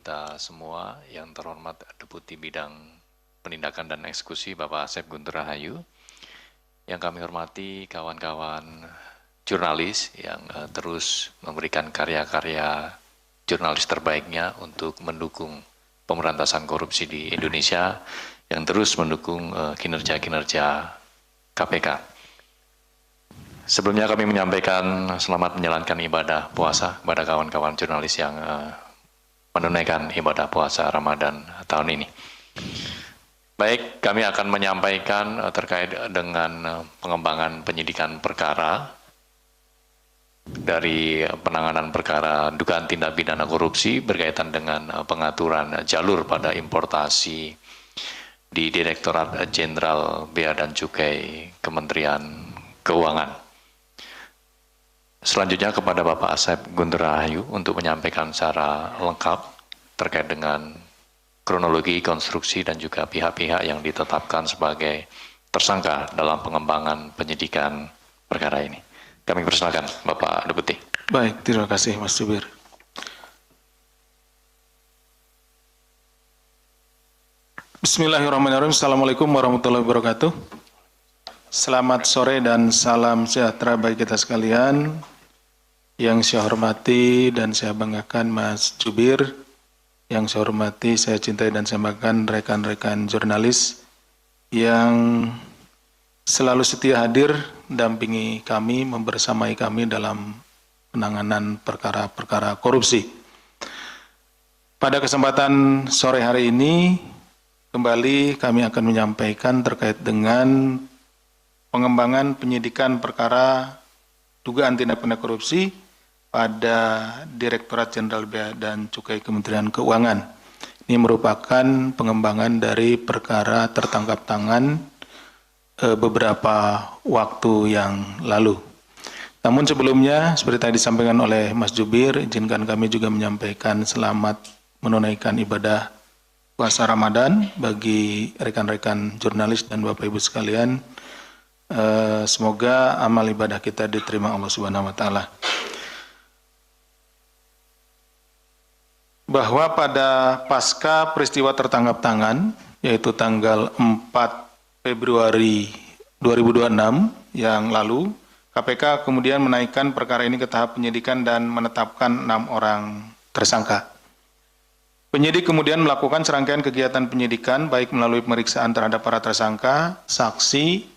Kita semua, yang terhormat Deputi Bidang Penindakan dan Eksekusi Bapak Asep Guntur Rahayu, yang kami hormati kawan-kawan jurnalis yang terus memberikan karya-karya jurnalis terbaiknya untuk mendukung pemberantasan korupsi di Indonesia, yang terus mendukung kinerja-kinerja KPK. Sebelumnya kami menyampaikan selamat menjalankan ibadah puasa kepada kawan-kawan jurnalis yang menunaikan ibadah puasa Ramadan tahun ini. Baik, kami akan menyampaikan terkait dengan pengembangan penyidikan perkara dari penanganan perkara dugaan tindak pidana korupsi berkaitan dengan pengaturan jalur pada importasi di Direktorat Jenderal Bea dan Cukai Kementerian Keuangan. Selanjutnya kepada Bapak Asep Guntur Rahayu untuk menyampaikan secara lengkap terkait dengan kronologi, konstruksi, dan juga pihak-pihak yang ditetapkan sebagai tersangka dalam pengembangan penyidikan perkara ini. Kami persilakan Bapak Deputi. Baik, terima kasih Mas Jubir. Bismillahirrahmanirrahim. Assalamualaikum warahmatullahi wabarakatuh. Selamat sore dan salam sejahtera bagi kita sekalian. Yang saya hormati dan saya banggakan Mas Jubir, yang saya hormati, saya cintai dan saya banggakan rekan-rekan jurnalis yang selalu setia hadir, dampingi kami, membersamai kami dalam penanganan perkara-perkara korupsi. Pada kesempatan sore hari ini, kembali kami akan menyampaikan terkait dengan pengembangan penyidikan perkara dugaan tindak pidana korupsi pada Direktorat Jenderal Bea dan Cukai Kementerian Keuangan. Ini merupakan pengembangan dari perkara tertangkap tangan beberapa waktu yang lalu. Namun sebelumnya, seperti tadi disampaikan oleh Mas Jubir, izinkan kami juga menyampaikan selamat menunaikan ibadah puasa Ramadan bagi rekan-rekan jurnalis dan Bapak Ibu sekalian. Semoga amal ibadah kita diterima Allah Subhanahu wa taala. Bahwa pada pasca peristiwa tertangkap tangan, yaitu tanggal 4 Februari 2026 yang lalu, KPK kemudian menaikkan perkara ini ke tahap penyidikan dan menetapkan 6 orang tersangka. Penyidik kemudian melakukan serangkaian kegiatan penyidikan, baik melalui pemeriksaan terhadap para tersangka, saksi,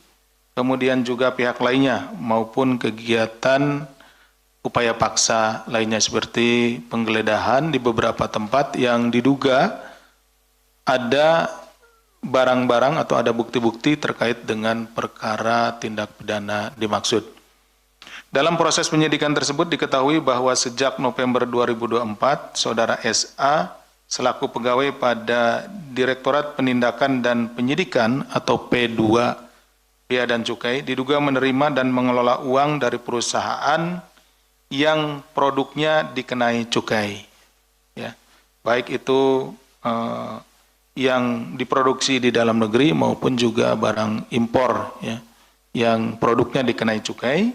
kemudian juga pihak lainnya, maupun kegiatan upaya paksa lainnya seperti penggeledahan di beberapa tempat yang diduga ada barang-barang atau ada bukti-bukti terkait dengan perkara tindak pidana dimaksud. Dalam proses penyidikan tersebut diketahui bahwa sejak November 2024, Saudara SA selaku pegawai pada Direktorat Penindakan dan Penyidikan atau P2 Bea dan Cukai diduga menerima dan mengelola uang dari perusahaan yang produknya dikenai cukai, ya, baik itu yang diproduksi di dalam negeri maupun juga barang impor, ya, yang produknya dikenai cukai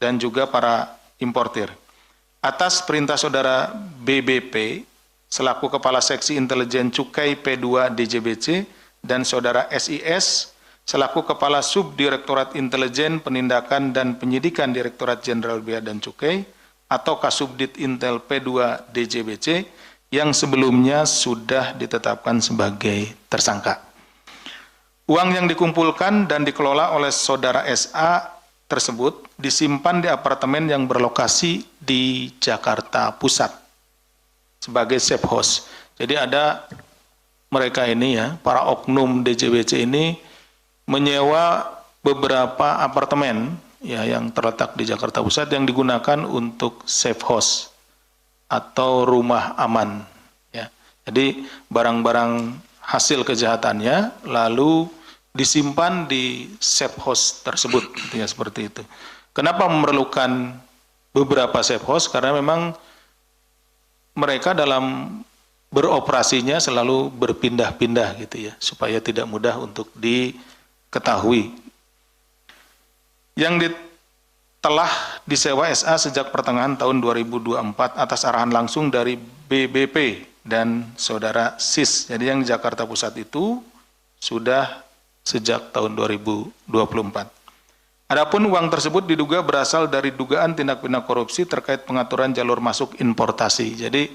dan juga para importir. Atas perintah Saudara BBP selaku Kepala Seksi Intelijen Cukai P2 DJBC dan Saudara SIS selaku Kepala Subdirektorat Intelijen Penindakan dan Penyidikan Direktorat Jenderal Bea dan Cukai atau Kasubdit Intel P2 DJBC yang sebelumnya sudah ditetapkan sebagai tersangka. Uang yang dikumpulkan dan dikelola oleh Saudara SA tersebut disimpan di apartemen yang berlokasi di Jakarta Pusat sebagai safe house. Jadi ada mereka ini, ya, para oknum DJBC ini menyewa beberapa apartemen, ya, yang terletak di Jakarta Pusat yang digunakan untuk safe house atau rumah aman, ya. Jadi barang-barang hasil kejahatannya lalu disimpan di safe house tersebut, ya, seperti itu. Kenapa memerlukan beberapa safe house? Karena memang mereka dalam beroperasinya selalu berpindah-pindah gitu, ya, supaya tidak mudah untuk diketahui. Yang telah disewa SA sejak pertengahan tahun 2024 atas arahan langsung dari BBP dan saudara Sis. Jadi yang di Jakarta Pusat itu sudah sejak tahun 2024. Adapun uang tersebut diduga berasal dari dugaan tindak pidana korupsi terkait pengaturan jalur masuk importasi. Jadi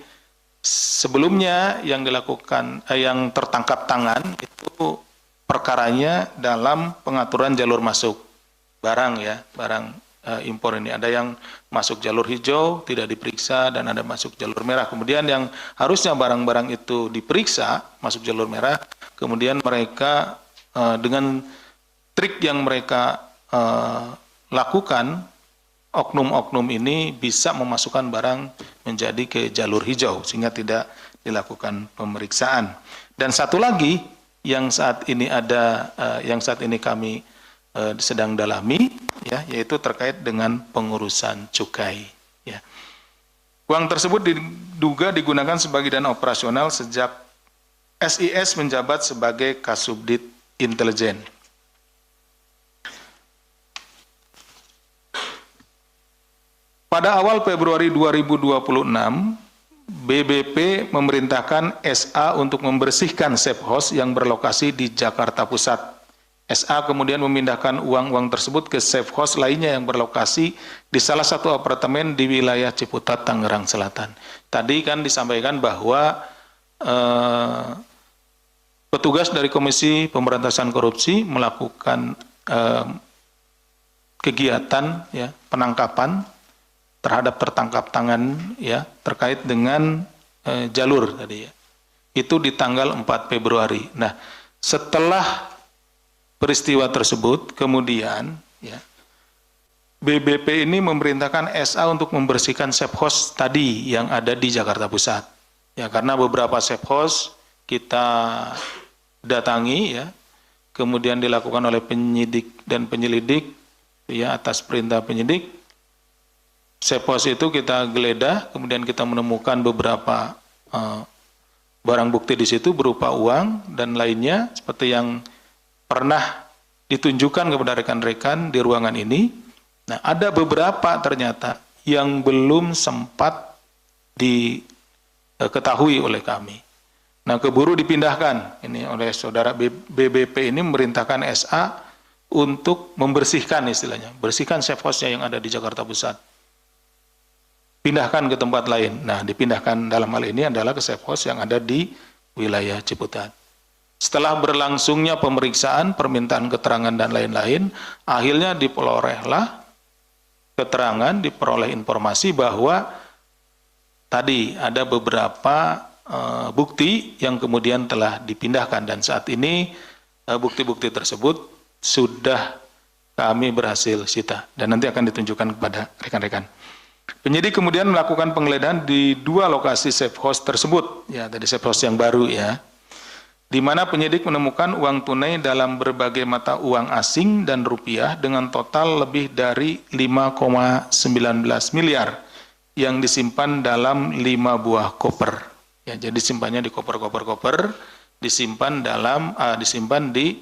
sebelumnya yang dilakukan yang tertangkap tangan itu perkaranya dalam pengaturan jalur masuk barang ya, barang impor ini. Ada yang masuk jalur hijau tidak diperiksa dan ada masuk jalur merah. Kemudian yang harusnya barang-barang itu diperiksa masuk jalur merah, kemudian mereka dengan trik yang mereka lakukan, oknum-oknum ini bisa memasukkan barang menjadi ke jalur hijau sehingga tidak dilakukan pemeriksaan. Dan satu lagi yang saat ini kami sedang dalami, ya, yaitu terkait dengan pengurusan cukai. Ya. Uang tersebut diduga digunakan sebagai dana operasional sejak SIS menjabat sebagai Kasubdit Intelijen. Pada awal Februari 2026, BBP memerintahkan SA untuk membersihkan safe house yang berlokasi di Jakarta Pusat. SA kemudian memindahkan uang-uang tersebut ke safe house lainnya yang berlokasi di salah satu apartemen di wilayah Ciputat, Tangerang Selatan. Tadi kan disampaikan bahwa petugas dari Komisi Pemberantasan Korupsi melakukan kegiatan ya, penangkapan terhadap tertangkap tangan ya terkait dengan jalur tadi ya. Itu di tanggal 4 Februari. Nah, setelah peristiwa tersebut kemudian ya BBP ini memerintahkan SA untuk membersihkan safe house tadi yang ada di Jakarta Pusat. Ya, karena beberapa safe house kita datangi ya, kemudian dilakukan oleh penyidik dan penyelidik ya atas perintah penyidik. Safe house itu kita geledah, kemudian kita menemukan beberapa barang bukti di situ berupa uang dan lainnya seperti yang pernah ditunjukkan kepada rekan-rekan di ruangan ini. Nah, ada beberapa ternyata yang belum sempat diketahui oleh kami. Nah, keburu dipindahkan ini oleh saudara BBP ini memerintahkan SA untuk membersihkan istilahnya, bersihkan safe house-nya yang ada di Jakarta Pusat. Pindahkan ke tempat lain. Nah, dipindahkan dalam hal ini adalah ke safe house yang ada di wilayah Ciputat. Setelah berlangsungnya pemeriksaan, permintaan keterangan dan lain-lain, akhirnya diperolehlah keterangan, diperoleh informasi bahwa tadi ada beberapa bukti yang kemudian telah dipindahkan dan saat ini bukti-bukti tersebut sudah kami berhasil sita dan nanti akan ditunjukkan kepada rekan-rekan. Penyidik kemudian melakukan penggeledahan di 2 lokasi safe house tersebut, ya tadi safe house yang baru ya, di mana penyidik menemukan uang tunai dalam berbagai mata uang asing dan rupiah dengan total lebih dari 5,19 miliar yang disimpan dalam 5 buah koper. Ya, jadi simpannya di koper-koper, disimpan di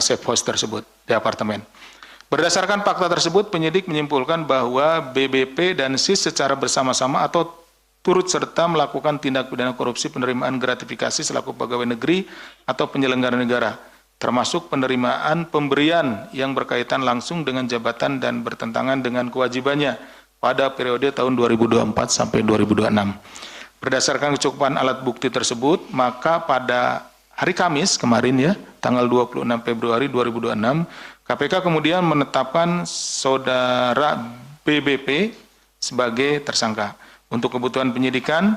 safe house tersebut di apartemen. Berdasarkan fakta tersebut, penyidik menyimpulkan bahwa BBP dan SIS secara bersama-sama atau turut serta melakukan tindak pidana korupsi penerimaan gratifikasi selaku pegawai negeri atau penyelenggara negara, termasuk penerimaan pemberian yang berkaitan langsung dengan jabatan dan bertentangan dengan kewajibannya pada periode tahun 2024 sampai 2026. Berdasarkan kecukupan alat bukti tersebut, maka pada hari Kamis kemarin ya, tanggal 26 Februari 2026, KPK kemudian menetapkan saudara BBP sebagai tersangka. Untuk kebutuhan penyidikan,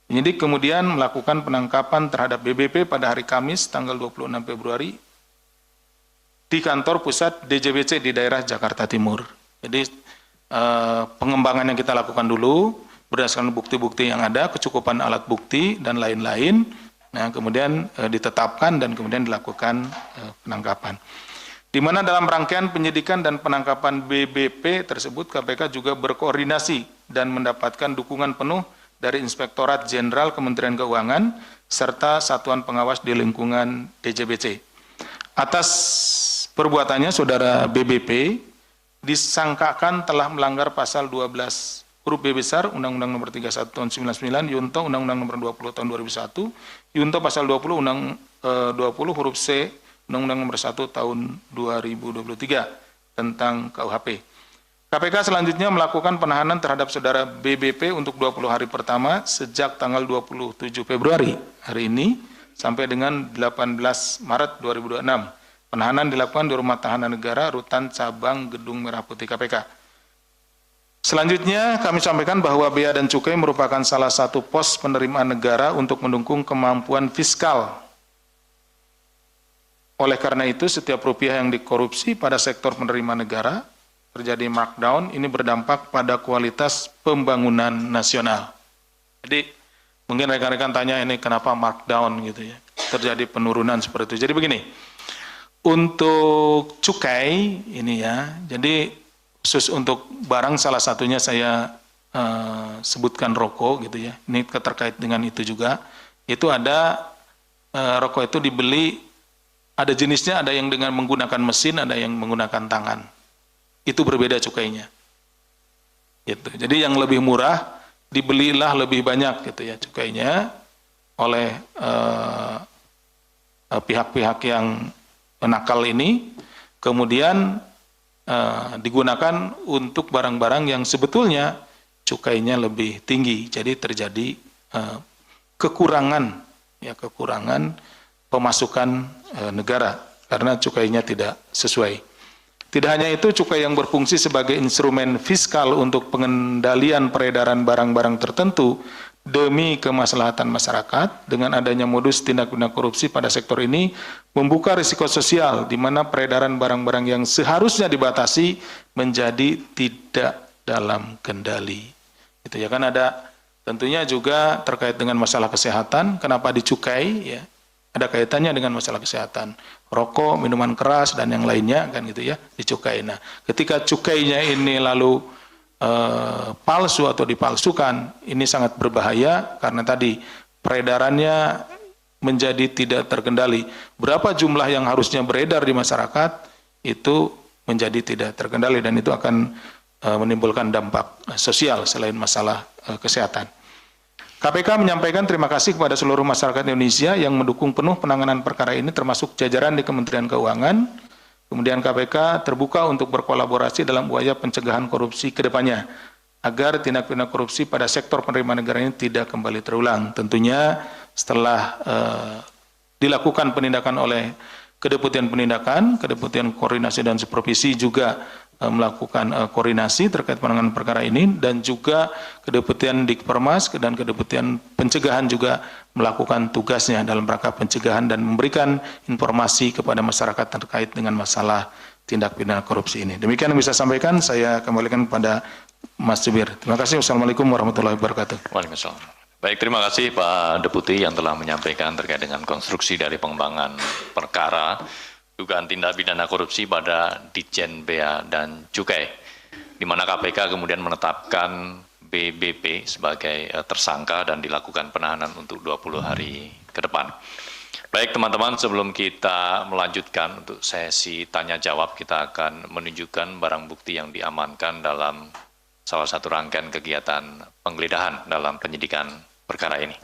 penyidik kemudian melakukan penangkapan terhadap BBP pada hari Kamis tanggal 26 Februari di kantor pusat DJBC di daerah Jakarta Timur. Jadi pengembangan yang kita lakukan dulu berdasarkan bukti-bukti yang ada, kecukupan alat bukti dan lain-lain, nah kemudian ditetapkan dan kemudian dilakukan penangkapan. Di mana dalam rangkaian penyidikan dan penangkapan BBP tersebut, KPK juga berkoordinasi dan mendapatkan dukungan penuh dari Inspektorat Jenderal Kementerian Keuangan serta Satuan Pengawas di lingkungan DJBC. Atas perbuatannya, saudara BBP disangkakan telah melanggar pasal 12 huruf B besar Undang-Undang Nomor 31 Tahun 99, Yunto Undang-Undang Nomor 20 Tahun 2001, Yunto Pasal 20 Undang 20 huruf C Undang-Undang Nomor 1 Tahun 2023 tentang KUHP. KPK selanjutnya melakukan penahanan terhadap saudara BBP untuk 20 hari pertama sejak tanggal 27 Februari hari ini sampai dengan 18 Maret 2026. Penahanan dilakukan di Rumah Tahanan Negara Rutan Cabang Gedung Merah Putih KPK. Selanjutnya kami sampaikan bahwa Bea dan Cukai merupakan salah satu pos penerimaan negara untuk mendukung kemampuan fiskal. Oleh karena itu, setiap rupiah yang dikorupsi pada sektor penerimaan negara terjadi markdown, ini berdampak pada kualitas pembangunan nasional. Jadi mungkin rekan-rekan tanya ini kenapa markdown gitu ya, terjadi penurunan seperti itu. Jadi begini, untuk cukai ini ya, jadi khusus untuk barang salah satunya saya sebutkan rokok gitu ya, ini terkait dengan itu juga, itu ada rokok itu dibeli, ada jenisnya, ada yang dengan menggunakan mesin, ada yang menggunakan tangan. Itu berbeda cukainya. Gitu. Jadi yang lebih murah dibelilah lebih banyak gitu ya cukainya oleh pihak-pihak yang nakal ini, kemudian digunakan untuk barang-barang yang sebetulnya cukainya lebih tinggi. Jadi terjadi kekurangan pemasukan negara karena cukainya tidak sesuai. Tidak hanya itu, cukai yang berfungsi sebagai instrumen fiskal untuk pengendalian peredaran barang-barang tertentu demi kemaslahatan masyarakat. Dengan adanya modus tindak pidana korupsi pada sektor ini membuka risiko sosial di mana peredaran barang-barang yang seharusnya dibatasi menjadi tidak dalam kendali. Itu ya kan, ada tentunya juga terkait dengan masalah kesehatan. Kenapa dicukai ya? Ada kaitannya dengan masalah kesehatan, rokok, minuman keras dan yang lainnya kan gitu ya, dicukai. Nah, ketika cukainya ini lalu palsu atau dipalsukan, ini sangat berbahaya karena tadi peredarannya menjadi tidak terkendali. Berapa jumlah yang harusnya beredar di masyarakat itu menjadi tidak terkendali dan itu akan menimbulkan dampak sosial selain masalah kesehatan. KPK menyampaikan terima kasih kepada seluruh masyarakat Indonesia yang mendukung penuh penanganan perkara ini termasuk jajaran di Kementerian Keuangan. Kemudian KPK terbuka untuk berkolaborasi dalam upaya pencegahan korupsi ke depannya agar tindak pidana korupsi pada sektor penerimaan negara ini tidak kembali terulang. Tentunya setelah dilakukan penindakan oleh Kedeputian Penindakan, Kedeputian Koordinasi dan Supervisi juga melakukan koordinasi terkait penanganan perkara ini, dan juga Kedeputian Dikpermas dan Kedeputian Pencegahan juga melakukan tugasnya dalam rangka pencegahan dan memberikan informasi kepada masyarakat terkait dengan masalah tindak pidana korupsi ini. Demikian yang bisa sampaikan, saya kembalikan kepada Mas Jubir. Terima kasih. Wassalamualaikum warahmatullahi wabarakatuh. Waalaikumsalam. Baik, terima kasih Pak Deputi yang telah menyampaikan terkait dengan konstruksi dari pengembangan perkara dugaan tindak pidana korupsi pada Ditjen Bea dan Cukai, di mana KPK kemudian menetapkan BBP sebagai tersangka dan dilakukan penahanan untuk 20 hari ke depan. Baik teman-teman, sebelum kita melanjutkan untuk sesi tanya jawab, kita akan menunjukkan barang bukti yang diamankan dalam salah satu rangkaian kegiatan penggeledahan dalam penyidikan perkara ini.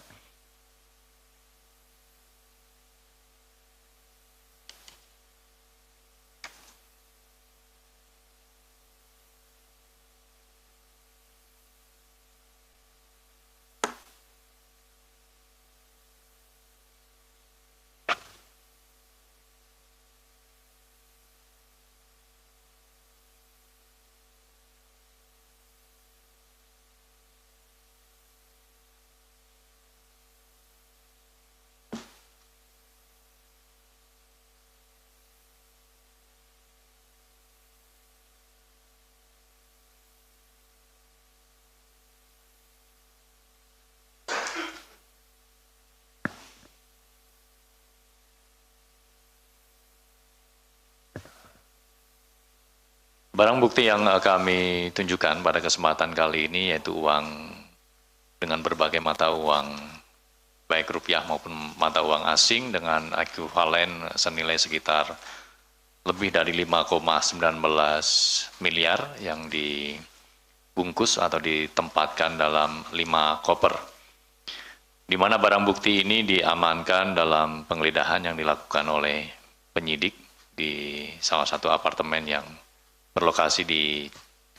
Barang bukti yang kami tunjukkan pada kesempatan kali ini yaitu uang dengan berbagai mata uang, baik rupiah maupun mata uang asing dengan ekuivalen senilai sekitar lebih dari 5,19 miliar yang dibungkus atau ditempatkan dalam 5 koper, di mana barang bukti ini diamankan dalam penggeledahan yang dilakukan oleh penyidik di salah satu apartemen yang berlokasi di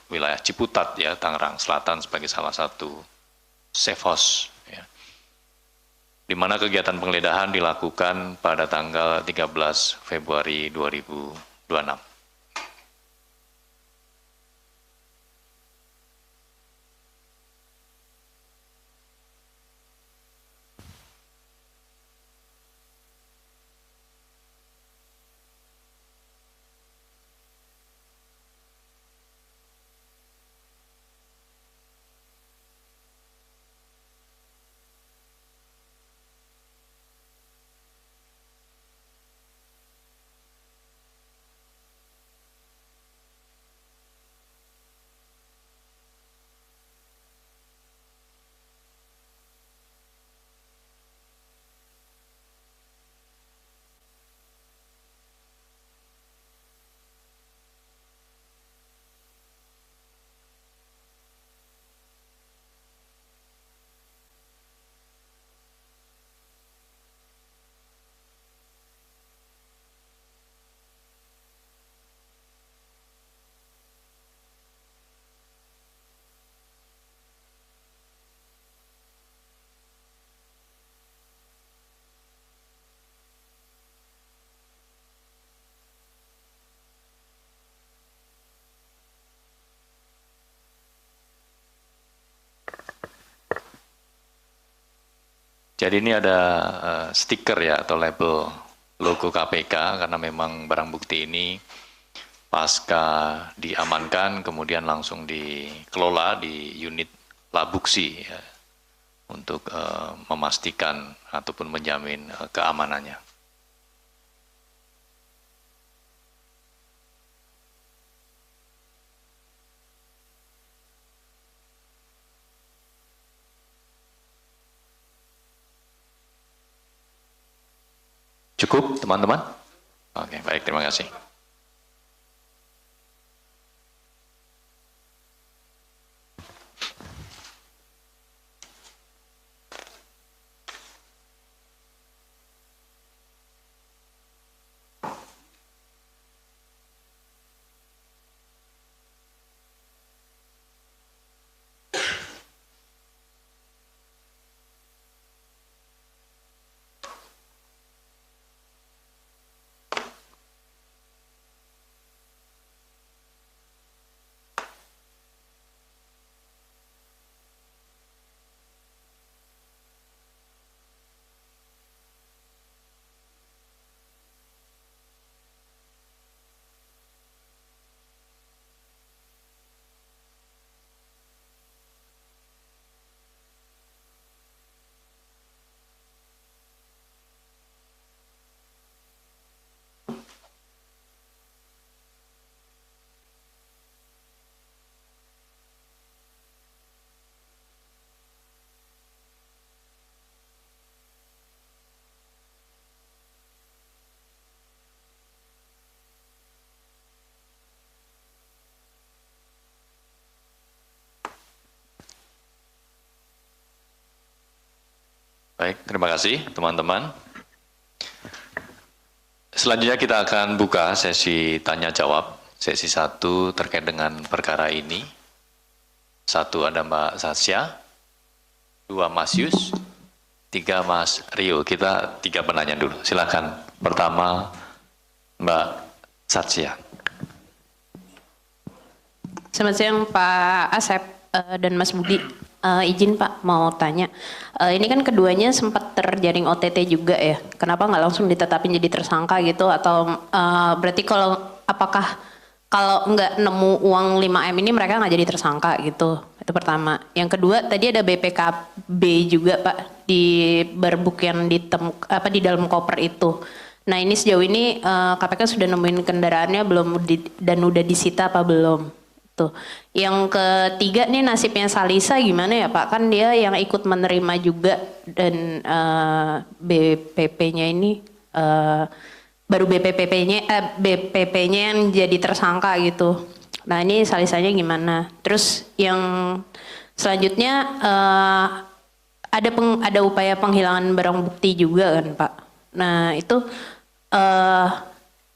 wilayah Ciputat, ya, Tangerang Selatan, sebagai salah satu safe house, ya, di mana kegiatan penggeledahan dilakukan pada tanggal 13 Februari 2026. Jadi ini ada stiker, ya, atau label logo KPK, karena memang barang bukti ini pasca diamankan kemudian langsung dikelola di unit Labuksi, ya, untuk memastikan ataupun menjamin keamanannya. Cukup, teman-teman? Oke, baik, terima kasih. Baik, terima kasih teman-teman. Selanjutnya kita akan buka sesi tanya jawab. Sesi 1 terkait dengan perkara ini. 1 ada Mbak Sasya, 2 Mas Yus, 3 Mas Rio. Kita 3 penanya dulu. Silakan. Pertama Mbak Sasya. Selamat siang Pak Asep dan Mas Budi. Izin Pak mau tanya, ini kan keduanya sempat terjaring OTT juga ya, kenapa nggak langsung ditetapin jadi tersangka gitu, atau berarti apakah kalau nggak nemu uang 5M ini mereka nggak jadi tersangka gitu? Itu pertama. Yang kedua, tadi ada BPKB juga Pak di barbuk yang di dalam koper itu. Nah ini sejauh ini KPK sudah nemuin kendaraannya belum dan udah disita apa belum? Tuh. Yang ketiga nih nasibnya Salisa gimana ya Pak? Kan dia yang ikut menerima juga dan BPP-nya ini baru BPP-nya yang jadi tersangka gitu. Nah ini salisanya gimana? Terus yang selanjutnya ada upaya penghilangan barang bukti juga kan Pak? Nah itu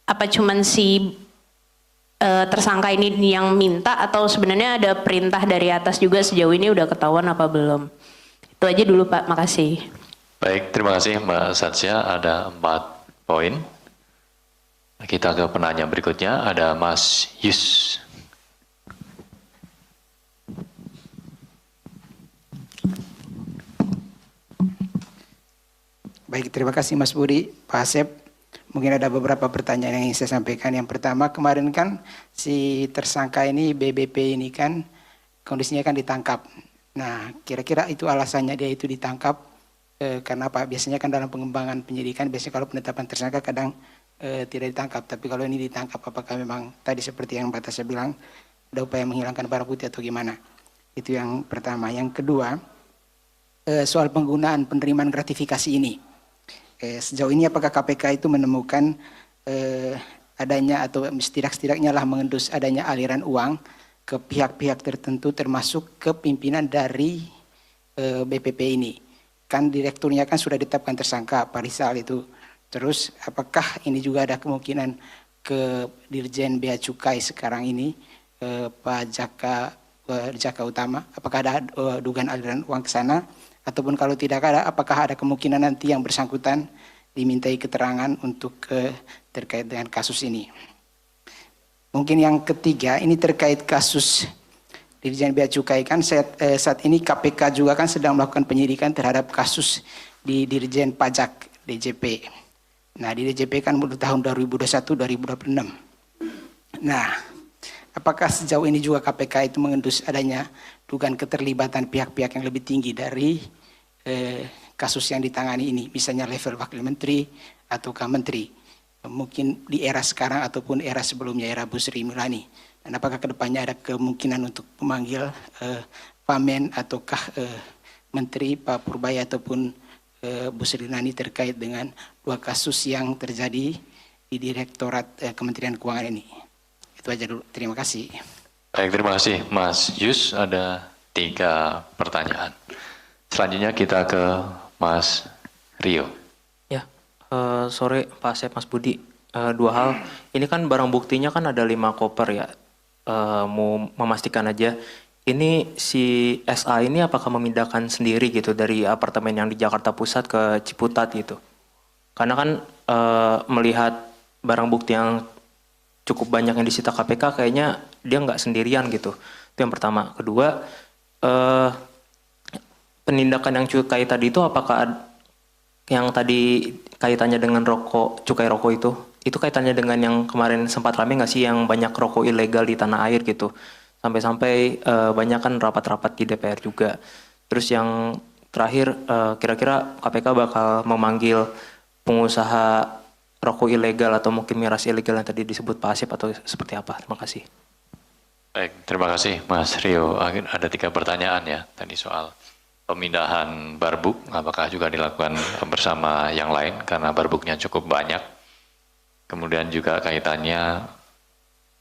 apa cuman si tersangka ini yang minta atau sebenarnya ada perintah dari atas juga sejauh ini udah ketahuan apa belum? Itu aja dulu Pak, makasih. Baik, terima kasih Mbak Satsia. Ada 4 poin. Kita ke penanya berikutnya, ada Mas Yus. Baik, terima kasih Mas Budi, Pak Asep. Mungkin ada beberapa pertanyaan yang ingin saya sampaikan. Yang pertama, kemarin kan si tersangka ini, BBP ini kan kondisinya kan ditangkap. Nah, kira-kira itu alasannya dia itu ditangkap karena apa? Biasanya kan dalam pengembangan penyidikan, biasanya kalau penetapan tersangka kadang tidak ditangkap. Tapi kalau ini ditangkap, apakah memang tadi seperti yang Mbak Tasya bilang, ada upaya menghilangkan barang bukti atau gimana? Itu yang pertama. Yang kedua, soal penggunaan penerimaan gratifikasi ini. Sejauh ini apakah KPK itu menemukan adanya atau setidaknya lah mengendus adanya aliran uang ke pihak-pihak tertentu termasuk ke pimpinan dari BPP ini. Kan direkturnya kan sudah ditetapkan tersangka, Pak Rizal itu. Terus apakah ini juga ada kemungkinan ke Dirjen Bea Cukai sekarang ini, Pak Jaka Utama, apakah ada dugaan aliran uang ke sana? Ataupun kalau tidak ada, apakah ada kemungkinan nanti yang bersangkutan dimintai keterangan untuk terkait dengan kasus ini? Mungkin yang ketiga, ini terkait kasus Dirjen Bea Cukai kan saat ini KPK juga kan sedang melakukan penyidikan terhadap kasus di Dirjen Pajak DJP. Nah di DJP kan untuk tahun 2021-2026. Nah apakah sejauh ini juga KPK itu mengendus adanya dugaan keterlibatan pihak-pihak yang lebih tinggi dari kasus yang ditangani ini, misalnya level wakil menteri ataukah menteri, mungkin di era sekarang ataupun era sebelumnya, era Bu Sri Mulyani. Dan apakah kedepannya ada kemungkinan untuk memanggil Pak Men ataukah Menteri Pak Purbaya ataupun Bu Sri Mulyani terkait dengan 2 kasus yang terjadi di Direktorat Kementerian Keuangan ini. Itu aja dulu. Terima kasih. Baik, terima kasih Mas Yus. Ada 3 pertanyaan. Selanjutnya kita ke Mas Rio. Ya, sore Pak Asep, Mas Budi. 2 hal. Ini kan barang buktinya kan ada 5 koper ya. Mau memastikan aja. Ini si SA ini apakah memindahkan sendiri gitu dari apartemen yang di Jakarta Pusat ke Ciputat gitu? Karena kan melihat barang bukti yang cukup banyak yang disita KPK, kayaknya dia nggak sendirian gitu. Itu yang pertama. Kedua, penindakan yang cukai tadi itu apakah yang tadi kaitannya dengan rokok, cukai rokok itu kaitannya dengan yang kemarin sempat rame nggak sih yang banyak rokok ilegal di tanah air gitu? Sampai-sampai banyak kan rapat-rapat di DPR juga. Terus yang terakhir, kira-kira KPK bakal memanggil pengusaha rokok ilegal atau mungkin miras ilegal yang tadi disebut Pak Asep atau seperti apa? Terima kasih. Baik, terima kasih Mas Rio. Ada 3 pertanyaan ya tadi soal pemindahan barbuk, apakah juga dilakukan bersama yang lain karena barbuknya cukup banyak. Kemudian juga kaitannya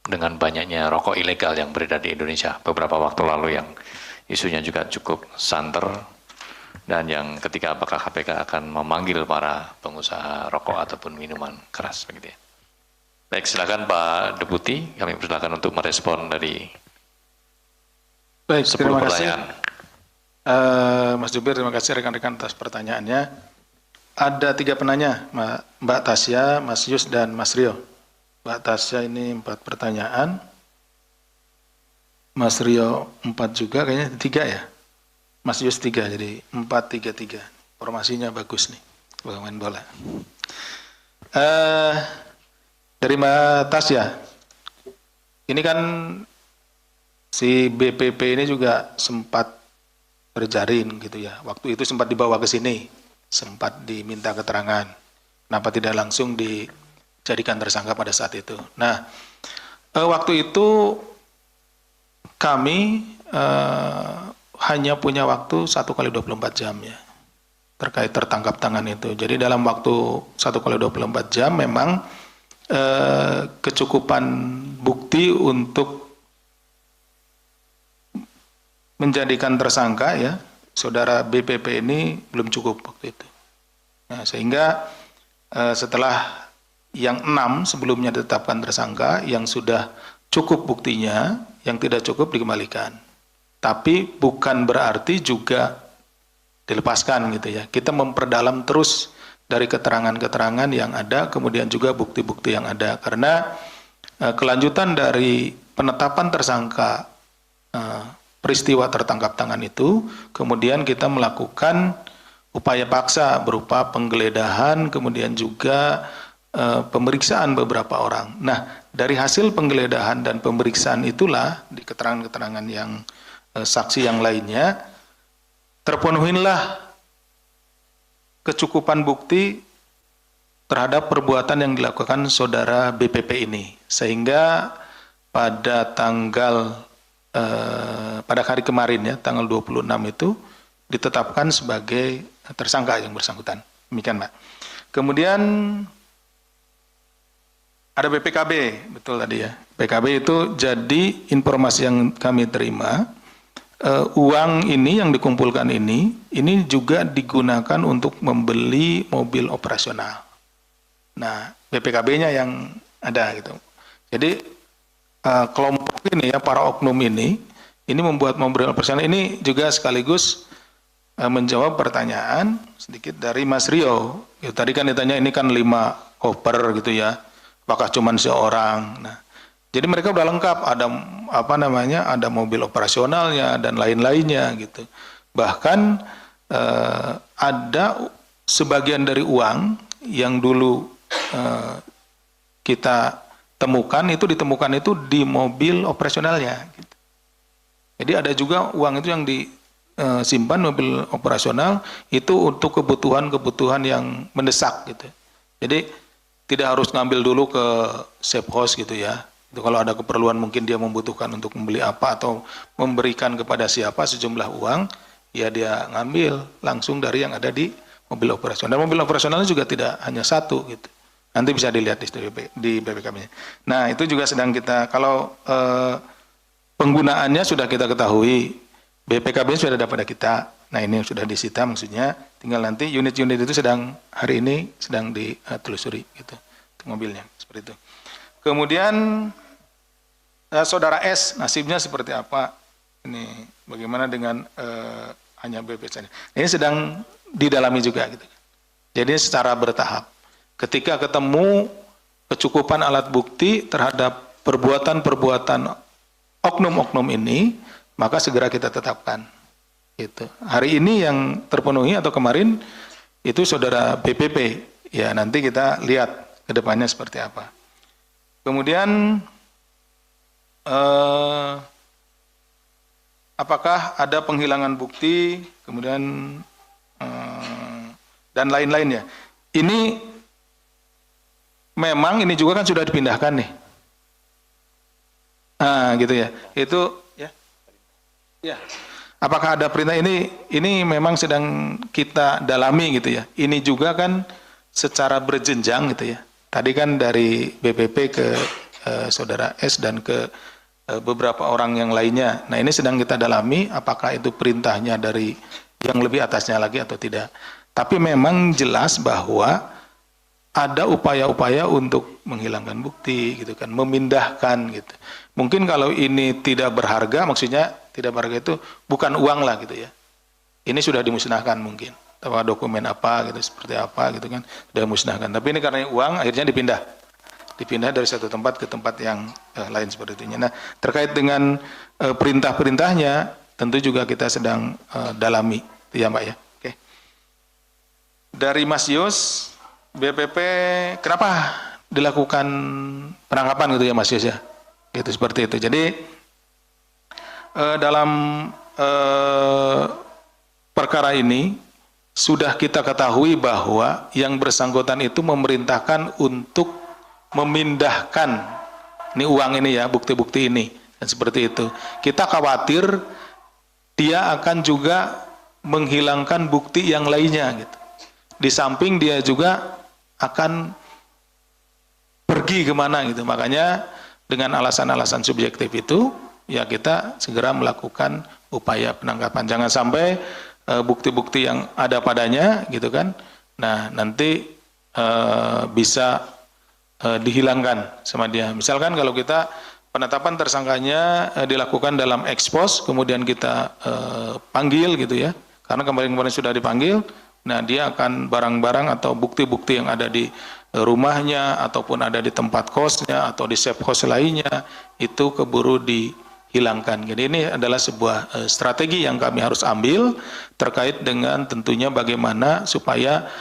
dengan banyaknya rokok ilegal yang beredar di Indonesia beberapa waktu lalu yang isunya juga cukup santer. Dan yang ketiga, apakah KPK akan memanggil para pengusaha rokok ataupun minuman keras begitu ya. Baik, silakan Pak Deputi, kami persilakan untuk merespon dari 10 terima pertanyaan. Kasih. Mas Jubir, terima kasih rekan-rekan atas pertanyaannya. Ada 3 penanya, Mbak Tasya, Mas Yus, dan Mas Rio. Mbak Tasya ini 4 pertanyaan, Mas Rio 4 juga, kayaknya 3 ya. Mas Yus 3, jadi 4-3-3. Formasinya bagus nih, kalau main bola. Dari Mbak Tasya, ini kan si BPP ini juga sempat berjaring gitu ya. Waktu itu sempat dibawa ke sini, sempat diminta keterangan. Kenapa tidak langsung dijadikan tersangka pada saat itu? Nah, waktu itu kami hanya punya waktu 1 kali 24 jam ya, terkait tertangkap tangan itu. Jadi dalam waktu 1 kali 24 jam memang kecukupan bukti untuk menjadikan tersangka ya saudara BPP ini belum cukup waktu itu. Nah, sehingga setelah yang 6 sebelumnya ditetapkan tersangka, yang sudah cukup buktinya, yang tidak cukup dikembalikan. Tapi bukan berarti juga dilepaskan gitu ya. Kita memperdalam terus dari keterangan-keterangan yang ada, kemudian juga bukti-bukti yang ada. Karena kelanjutan dari penetapan tersangka peristiwa tertangkap tangan itu, kemudian kita melakukan upaya paksa berupa penggeledahan, kemudian juga pemeriksaan beberapa orang. Nah, dari hasil penggeledahan dan pemeriksaan itulah, di keterangan-keterangan yang saksi yang lainnya, terpenuhilah kecukupan bukti terhadap perbuatan yang dilakukan saudara BPP ini. Sehingga pada pada hari kemarin ya, tanggal 26 itu ditetapkan sebagai tersangka yang bersangkutan. Demikian, Mbak. Kemudian ada BPKB, betul tadi ya. PKB itu jadi informasi yang kami terima, uang ini yang dikumpulkan ini juga digunakan untuk membeli mobil operasional. Nah, BPKB-nya yang ada gitu. Jadi kelompok ini ya, para oknum ini membuat mobil operasional ini juga sekaligus menjawab pertanyaan sedikit dari Mas Rio. Ya, tadi kan ditanya ini kan 5 koper gitu ya. Apakah cuma seorang? Nah, jadi mereka udah lengkap, ada ada mobil operasionalnya dan lain-lainnya gitu. Bahkan ada sebagian dari uang yang dulu kita temukan itu ditemukan itu di mobil operasionalnya. Gitu. Jadi ada juga uang itu yang disimpan mobil operasional itu untuk kebutuhan yang mendesak gitu. Jadi tidak harus ngambil dulu ke safe house gitu ya. Itu kalau ada keperluan mungkin dia membutuhkan untuk membeli apa atau memberikan kepada siapa sejumlah uang, ya dia ngambil langsung dari yang ada di mobil operasional. Dan mobil operasionalnya juga tidak hanya satu gitu. Nanti bisa dilihat di BPKB-nya. Nah, itu juga sedang kita, kalau penggunaannya sudah kita ketahui, BPKB sudah ada pada kita. Nah, ini sudah disita maksudnya, tinggal nanti unit-unit itu hari ini sedang ditelusuri gitu, mobilnya seperti itu. Kemudian saudara S nasibnya seperti apa? Ini bagaimana dengan hanya BP saja? Ini sedang didalami juga gitu. Jadi secara bertahap. Ketika ketemu kecukupan alat bukti terhadap perbuatan-perbuatan oknum-oknum ini, maka segera kita tetapkan. Gitu. Hari ini yang terpenuhi atau kemarin itu saudara BPP. Ya, nanti kita lihat ke depannya seperti apa. Kemudian apakah ada penghilangan bukti, kemudian dan lain-lainnya. Ini memang ini juga kan sudah dipindahkan nih. Gitu ya. Itu ya. Ya. Apakah ada perintah ini memang sedang kita dalami gitu ya. Ini juga kan secara berjenjang gitu ya. Tadi kan dari BPP ke saudara S dan ke beberapa orang yang lainnya. Nah, ini sedang kita dalami apakah itu perintahnya dari yang lebih atasnya lagi atau tidak. Tapi memang jelas bahwa ada upaya-upaya untuk menghilangkan bukti gitu kan, memindahkan gitu. Mungkin kalau ini tidak berharga, maksudnya tidak berharga itu bukan uang lah gitu ya. Ini sudah dimusnahkan mungkin. Atau dokumen apa gitu, seperti apa gitu kan, sudah dimusnahkan. Tapi ini karena uang akhirnya dipindah dari satu tempat ke tempat yang lain seperti itu. Nah, terkait dengan perintah-perintahnya tentu juga kita sedang dalami ya Mbak ya. Oke. Dari Mas Yus, BPP kenapa dilakukan penangkapan gitu ya Mas Yus ya? Gitu seperti itu. Jadi dalam perkara ini sudah kita ketahui bahwa yang bersangkutan itu memerintahkan untuk memindahkan ini uang ini ya, bukti-bukti ini dan seperti itu. Kita khawatir dia akan juga menghilangkan bukti yang lainnya gitu. Di samping dia juga akan pergi kemana gitu. Makanya dengan alasan-alasan subjektif itu ya kita segera melakukan upaya penangkapan. Jangan sampai bukti-bukti yang ada padanya gitu kan, nah nanti bisa dihilangkan sama dia. Misalkan kalau kita penetapan tersangkanya dilakukan dalam ekspos, kemudian kita panggil gitu ya, karena kemarin-kemarin sudah dipanggil, nah dia akan barang-barang atau bukti-bukti yang ada di rumahnya ataupun ada di tempat kosnya atau di safe house lainnya itu keburu dihilangkan. Jadi ini adalah sebuah strategi yang kami harus ambil terkait dengan tentunya bagaimana supaya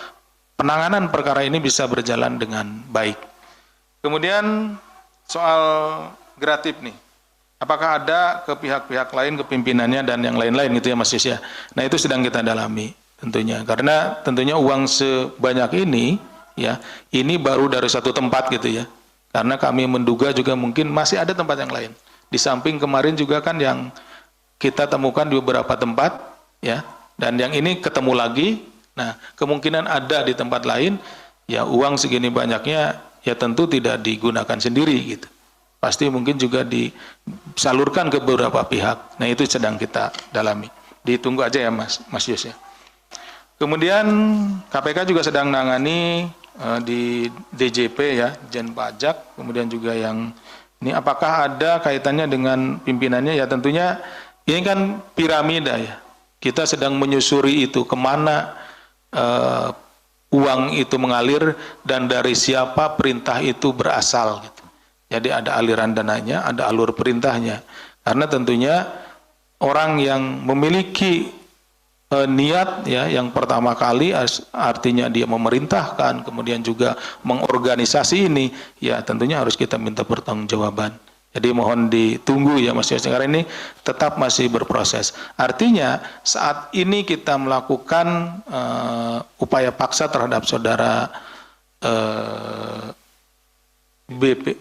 penanganan perkara ini bisa berjalan dengan baik. Kemudian soal gratif nih, apakah ada ke pihak-pihak lain, ke pimpinannya dan yang lain-lain gitu ya Mas Yus ya. Nah itu sedang kita dalami tentunya, karena tentunya uang sebanyak ini ya, ini baru dari satu tempat gitu ya. Karena kami menduga juga mungkin masih ada tempat yang lain. Di samping kemarin juga kan yang kita temukan di beberapa tempat ya, dan yang ini ketemu lagi. Nah, kemungkinan ada di tempat lain, ya uang segini banyaknya ya tentu tidak digunakan sendiri gitu. Pasti mungkin juga disalurkan ke beberapa pihak. Nah, itu sedang kita dalami. Ditunggu aja ya Mas Yus ya. Kemudian KPK juga sedang menangani di DJP ya, Jen Pajak, kemudian juga yang ini apakah ada kaitannya dengan pimpinannya ya, tentunya ini kan piramida ya. Kita sedang menyusuri itu kemana uang itu mengalir dan dari siapa perintah itu berasal gitu. Jadi ada aliran dananya, ada alur perintahnya. Karena tentunya orang yang memiliki niat ya, yang pertama kali artinya dia memerintahkan, kemudian juga mengorganisasi ini, ya tentunya harus kita minta pertanggungjawaban. Jadi mohon ditunggu ya Mas Yos, karena ini tetap masih berproses. Artinya saat ini kita melakukan upaya paksa terhadap saudara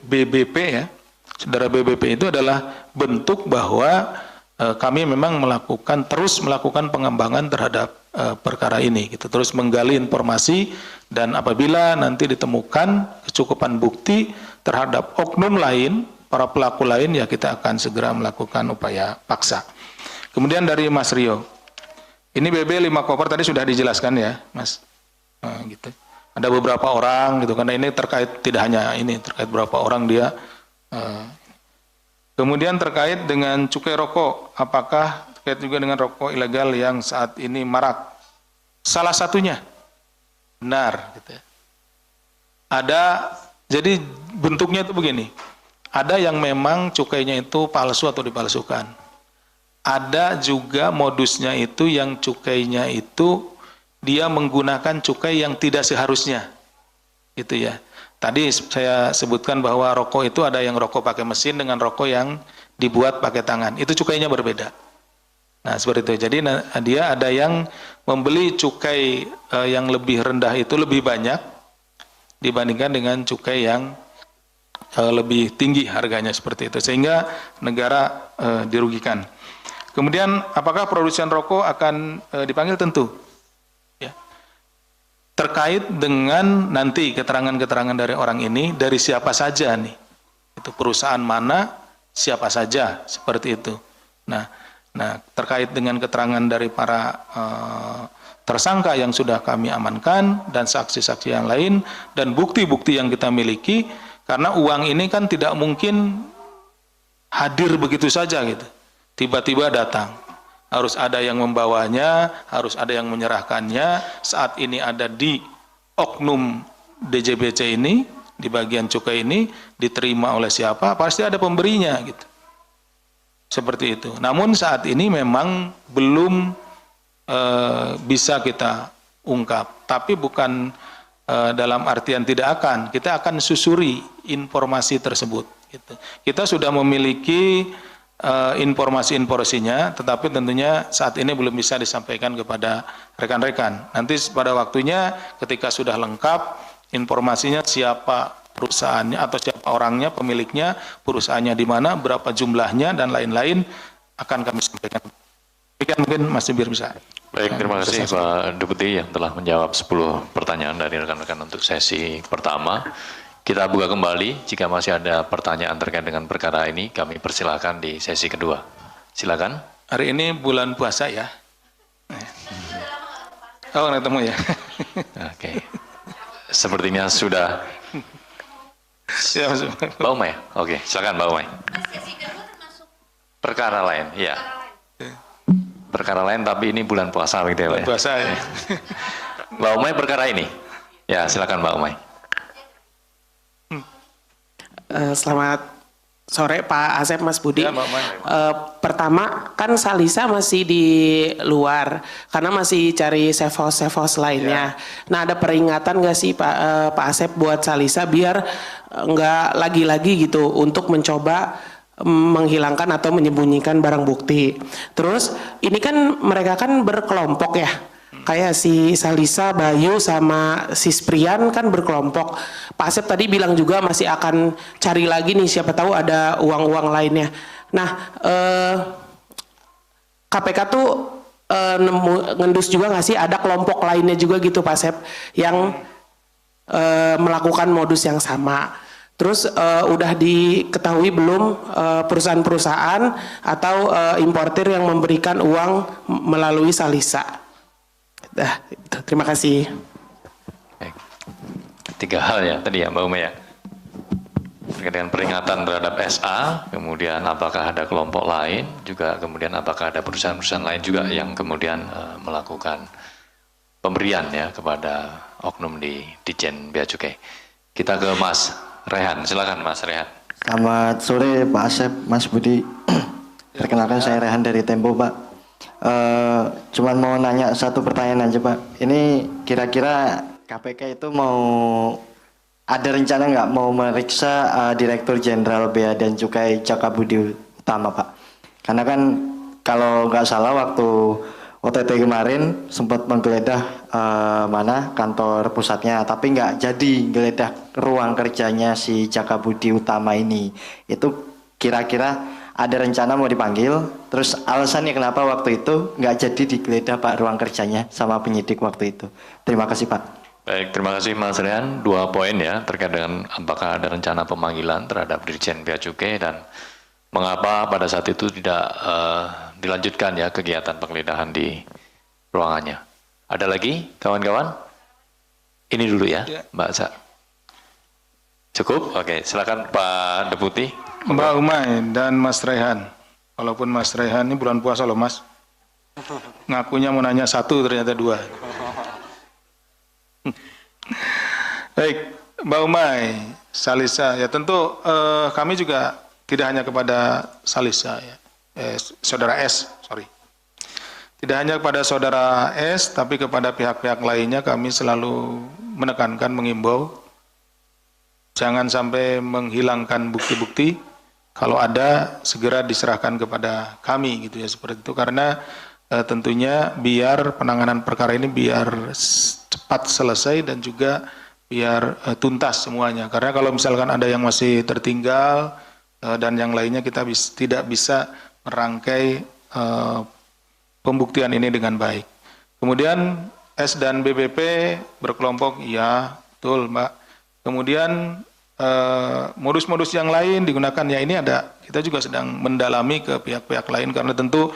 BBP ya, saudara BBP itu adalah bentuk bahwa kami memang terus melakukan pengembangan terhadap perkara ini, gitu. Terus menggali informasi dan apabila nanti ditemukan kecukupan bukti terhadap oknum lain, para pelaku lain, ya kita akan segera melakukan upaya paksa. Kemudian dari Mas Rio, ini BB 5 koper tadi sudah dijelaskan ya, Mas. Gitu. Ada beberapa orang, gitu. Karena ini terkait tidak hanya ini, terkait beberapa orang dia. Kemudian terkait dengan cukai rokok, apakah terkait juga dengan rokok ilegal yang saat ini marak? Salah satunya, benar. Gitu ya. Ada, jadi bentuknya itu begini, ada yang memang cukainya itu palsu atau dipalsukan. Ada juga modusnya itu yang cukainya itu dia menggunakan cukai yang tidak seharusnya. Gitu ya. Tadi saya sebutkan bahwa rokok itu ada yang rokok pakai mesin dengan rokok yang dibuat pakai tangan. Itu cukainya berbeda. Nah, seperti itu. Jadi dia ada yang membeli cukai yang lebih rendah itu lebih banyak dibandingkan dengan cukai yang lebih tinggi harganya seperti itu. Sehingga negara dirugikan. Kemudian apakah produsen rokok akan dipanggil? Tentu. Terkait dengan nanti keterangan-keterangan dari orang ini, dari siapa saja nih, itu perusahaan mana, siapa saja, seperti itu. Nah terkait dengan keterangan dari para tersangka yang sudah kami amankan dan saksi-saksi yang lain dan bukti-bukti yang kita miliki, karena uang ini kan tidak mungkin hadir begitu saja gitu, tiba-tiba datang. Harus ada yang membawanya, harus ada yang menyerahkannya. Saat ini ada di oknum DJBC ini, di bagian cukai ini, diterima oleh siapa, pasti ada pemberinya gitu. Seperti itu. Namun saat ini memang belum bisa kita ungkap. Tapi bukan dalam artian tidak akan. Kita akan susuri informasi tersebut. Gitu. Kita sudah memiliki informasi-informasinya, tetapi tentunya saat ini belum bisa disampaikan kepada rekan-rekan. Nanti pada waktunya ketika sudah lengkap informasinya, siapa perusahaannya atau siapa orangnya, pemiliknya, perusahaannya di mana, berapa jumlahnya dan lain-lain akan kami sampaikan. Demikian mungkin Mas Jibir bisa. Baik, terima kasih Pak Deputi yang telah menjawab 10 pertanyaan dari rekan-rekan untuk sesi pertama. Kita buka kembali, jika masih ada pertanyaan terkait dengan perkara ini, kami persilakan di sesi kedua. Silakan. Hari ini bulan puasa ya. Oh, nggak ketemu ya. Oke. Sepertinya sudah. Ya, Mas. Mbak Umay, oke, silakan Mbak Umay. Perkara lain, iya. Perkara lain, tapi ini bulan puasa gitu ya, Pak. Puasa ya. Mbak Umay perkara ini. Ya, silakan Mbak Umay. Selamat sore Pak Asep, Mas Budi. Ya, Mbak Umay. Pertama kan Salisa masih di luar karena masih cari safe house lainnya. Nah, ada peringatan nggak sih Pak Asep buat Salisa biar nggak lagi-lagi gitu untuk mencoba menghilangkan atau menyembunyikan barang bukti. Terus ini kan mereka kan berkelompok ya. Kayak si Salisa, Bayu, sama si Sprian kan berkelompok. Pak Asep tadi bilang juga masih akan cari lagi nih, siapa tahu ada uang-uang lainnya. Nah, KPK tuh ngendus juga nggak sih ada kelompok lainnya juga gitu Pak Asep yang melakukan modus yang sama. Terus udah diketahui belum perusahaan-perusahaan atau importir yang memberikan uang melalui Salisa? Terima kasih. Baik. 3 hal ya tadi ya Mbak Umay ya. Terkait dengan peringatan terhadap SA, kemudian apakah ada kelompok lain, juga kemudian apakah ada perusahaan-perusahaan lain juga yang kemudian melakukan pemberian ya kepada oknum di Ditjen Bea Cukai. Kita ke Mas Rehan, silakan Mas Rehan. Selamat sore Pak Asep, Mas Budi. Perkenalkan saya Rehan dari Tempo Pak. Cuman mau nanya satu pertanyaan aja Pak. Ini kira-kira KPK itu mau ada rencana nggak mau meriksa Direktur Jenderal Bea dan Cukai Jaka Budi Utama Pak? Karena kan kalau nggak salah waktu OTT kemarin sempat menggeledah kantor pusatnya, tapi nggak jadi geledah ruang kerjanya si Jaka Budi Utama ini. Itu kira-kira ada rencana mau dipanggil, terus alasannya kenapa waktu itu nggak jadi digeledah Pak ruang kerjanya sama penyidik waktu itu. Terima kasih Pak. Baik, terima kasih Mas Rehan. 2 poin ya terkait dengan apakah ada rencana pemanggilan terhadap Dirjen Bea Cukai dan mengapa pada saat itu tidak dilanjutkan ya kegiatan penggeledahan di ruangannya. Ada lagi kawan-kawan? Ini dulu ya, Mbak Sa. Cukup? Oke, silakan Pak Deputi. Mbak Umay dan Mas Rehan. Walaupun Mas Rehan ini bulan puasa loh Mas. Ngakunya mau nanya 1 ternyata 2. Baik, Mbak Umay, Salisa. Ya tentu kami juga tidak hanya kepada Salisa ya. Saudara S, sorry. Tidak hanya kepada saudara S, tapi kepada pihak-pihak lainnya kami selalu menekankan, mengimbau jangan sampai menghilangkan bukti-bukti. Kalau ada segera diserahkan kepada kami gitu ya seperti itu karena tentunya biar penanganan perkara ini biar cepat selesai dan juga biar tuntas semuanya. Karena kalau misalkan ada yang masih tertinggal dan yang lainnya kita tidak bisa merangkai pembuktian ini dengan baik. Kemudian S dan BBP berkelompok, iya betul Mbak. Kemudian modus-modus yang lain digunakan ya ini ada, kita juga sedang mendalami ke pihak-pihak lain karena tentu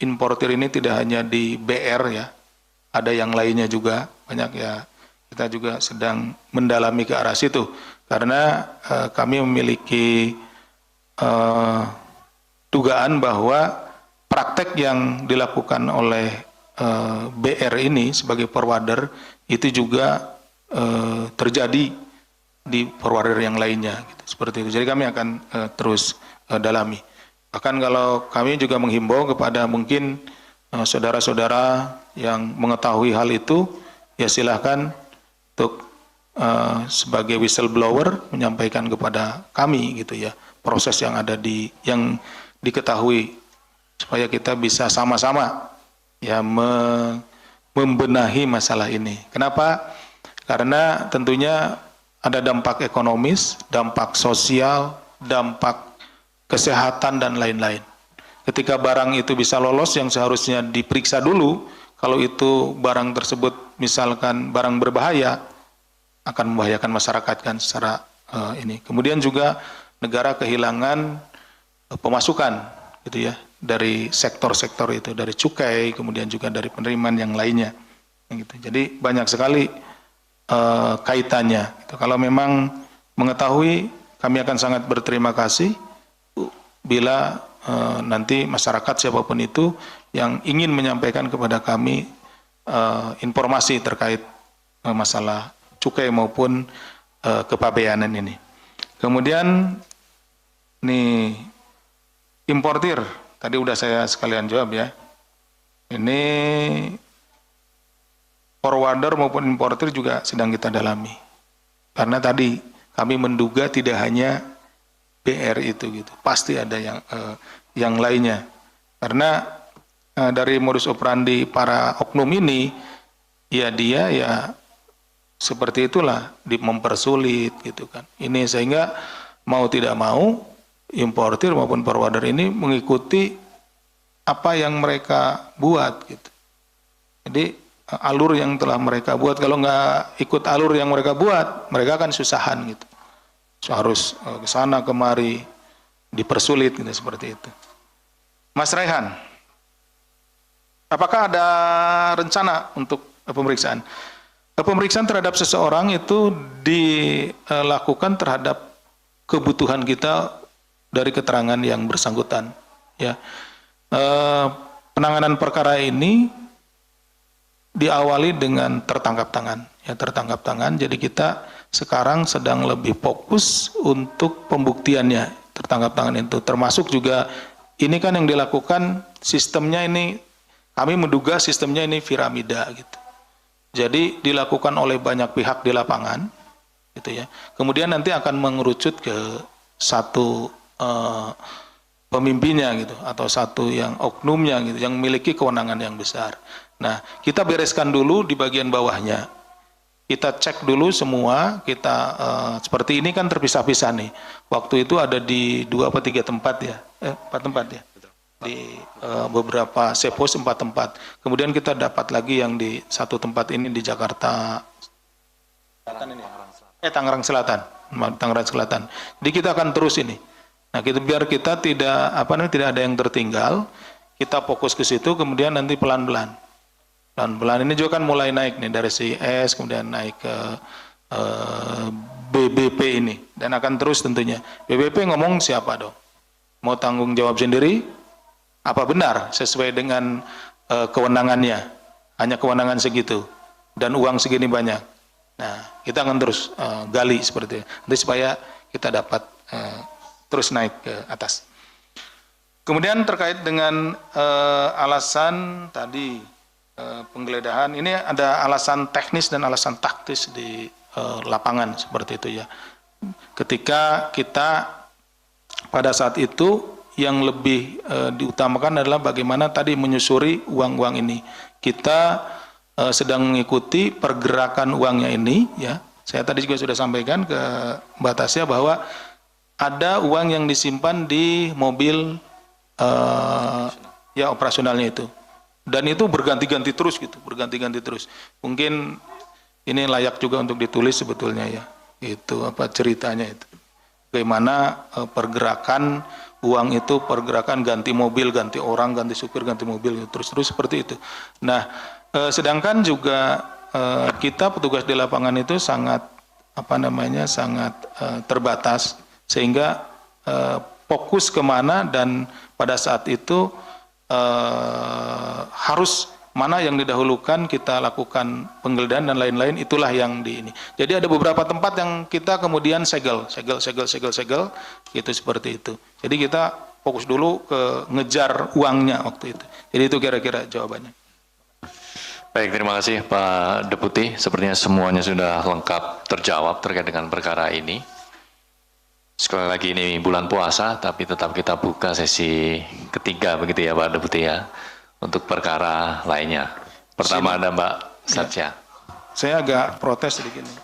importir ini tidak hanya di BR ya, ada yang lainnya juga banyak ya, kita juga sedang mendalami ke arah situ karena kami memiliki dugaan bahwa praktek yang dilakukan oleh BR ini sebagai forwarder itu juga terjadi di forwarder yang lainnya gitu, seperti itu. Jadi kami akan terus dalami. Bahkan kalau kami juga menghimbau kepada mungkin saudara-saudara yang mengetahui hal itu, ya silahkan untuk sebagai whistleblower menyampaikan kepada kami gitu ya proses yang ada yang diketahui supaya kita bisa sama-sama ya membenahi masalah ini. Kenapa? Karena tentunya ada dampak ekonomis, dampak sosial, dampak kesehatan dan lain-lain. Ketika barang itu bisa lolos yang seharusnya diperiksa dulu, kalau itu barang tersebut misalkan barang berbahaya, akan membahayakan masyarakat kan secara ini. Kemudian juga negara kehilangan pemasukan gitu ya, dari sektor-sektor itu, dari cukai, kemudian juga dari penerimaan yang lainnya. Gitu. Jadi banyak sekali kaitannya. Gitu. Kalau memang mengetahui, kami akan sangat berterima kasih bila nanti masyarakat siapapun itu yang ingin menyampaikan kepada kami informasi terkait masalah cukai maupun kepabeanan ini. Kemudian nih importir, tadi udah saya sekalian jawab ya. Ini forwarder maupun importir juga sedang kita dalami. Karena tadi kami menduga tidak hanya BR itu gitu, pasti ada yang lainnya. Karena dari modus operandi para oknum ini, ya dia ya seperti itulah, mempersulit gitu kan. Ini sehingga mau tidak mau importir maupun forwarder ini mengikuti apa yang mereka buat gitu. Jadi alur yang telah mereka buat, kalau nggak ikut alur yang mereka buat, mereka akan susahan gitu. So, harus ke sana kemari, dipersulit gitu, seperti itu. Mas Raihan, apakah ada rencana untuk pemeriksaan? Pemeriksaan terhadap seseorang itu dilakukan terhadap kebutuhan kita dari keterangan yang bersangkutan. Ya, penanganan perkara ini diawali dengan tertangkap tangan. Ya, tertangkap tangan. Jadi kita sekarang sedang lebih fokus untuk pembuktiannya. Tertangkap tangan itu termasuk juga ini kan yang dilakukan sistemnya ini, kami menduga sistemnya ini piramida gitu. Jadi dilakukan oleh banyak pihak di lapangan, gitu ya. Kemudian nanti akan mengerucut ke satu pemimpinnya gitu, atau satu yang oknumnya gitu, yang memiliki kewenangan yang besar. Nah, kita bereskan dulu di bagian bawahnya. Kita cek dulu semua, kita seperti ini kan terpisah-pisah nih. Waktu itu ada di 2 atau 3 tempat ya, 4 tempat ya. Di beberapa sepos 4 tempat. Kemudian kita dapat lagi yang di satu tempat ini di Jakarta Tangerang Selatan. Jadi kita akan terus ini. Nah, kita biar kita tidak tidak ada yang tertinggal, kita fokus ke situ, kemudian nanti pelan-pelan ini juga kan mulai naik nih dari CIS, kemudian naik ke BBP ini, dan akan terus tentunya. BBP ngomong siapa dong? Mau tanggung jawab sendiri? Apa benar sesuai dengan kewenangannya? Hanya kewenangan segitu dan uang segini banyak. Nah, kita akan terus gali seperti itu, nanti supaya kita dapat terus naik ke atas. Kemudian terkait dengan alasan tadi penggeledahan, ini ada alasan teknis dan alasan taktis di lapangan seperti itu ya. Ketika kita pada saat itu yang lebih diutamakan adalah bagaimana tadi menyusuri uang-uang ini. Kita sedang mengikuti pergerakan uangnya ini ya. Saya tadi juga sudah sampaikan ke Mbak Tasya bahwa ada uang yang disimpan di mobil ya operasionalnya itu. Dan itu berganti-ganti terus gitu, berganti-ganti terus. Mungkin ini layak juga untuk ditulis sebetulnya ya. Itu apa ceritanya itu. Bagaimana pergerakan uang itu, pergerakan ganti mobil, ganti orang, ganti supir, ganti mobil, terus-terus seperti itu. Nah, sedangkan juga kita petugas di lapangan itu sangat sangat terbatas, sehingga fokus kemana dan pada saat itu harus mana yang didahulukan kita lakukan penggeledahan dan lain-lain, itulah yang di ini. Jadi ada beberapa tempat yang kita kemudian segel gitu, seperti itu. Jadi kita fokus dulu ke ngejar uangnya waktu itu. Jadi itu kira-kira jawabannya. Baik, terima kasih Pak Deputi. Sepertinya semuanya sudah lengkap terjawab terkait dengan perkara ini. Sekali lagi ini bulan puasa, tapi tetap kita buka sesi ketiga begitu ya Pak Deputi ya, untuk perkara lainnya. Pertama ada Mbak Satya. Saya agak protes sedikit nih.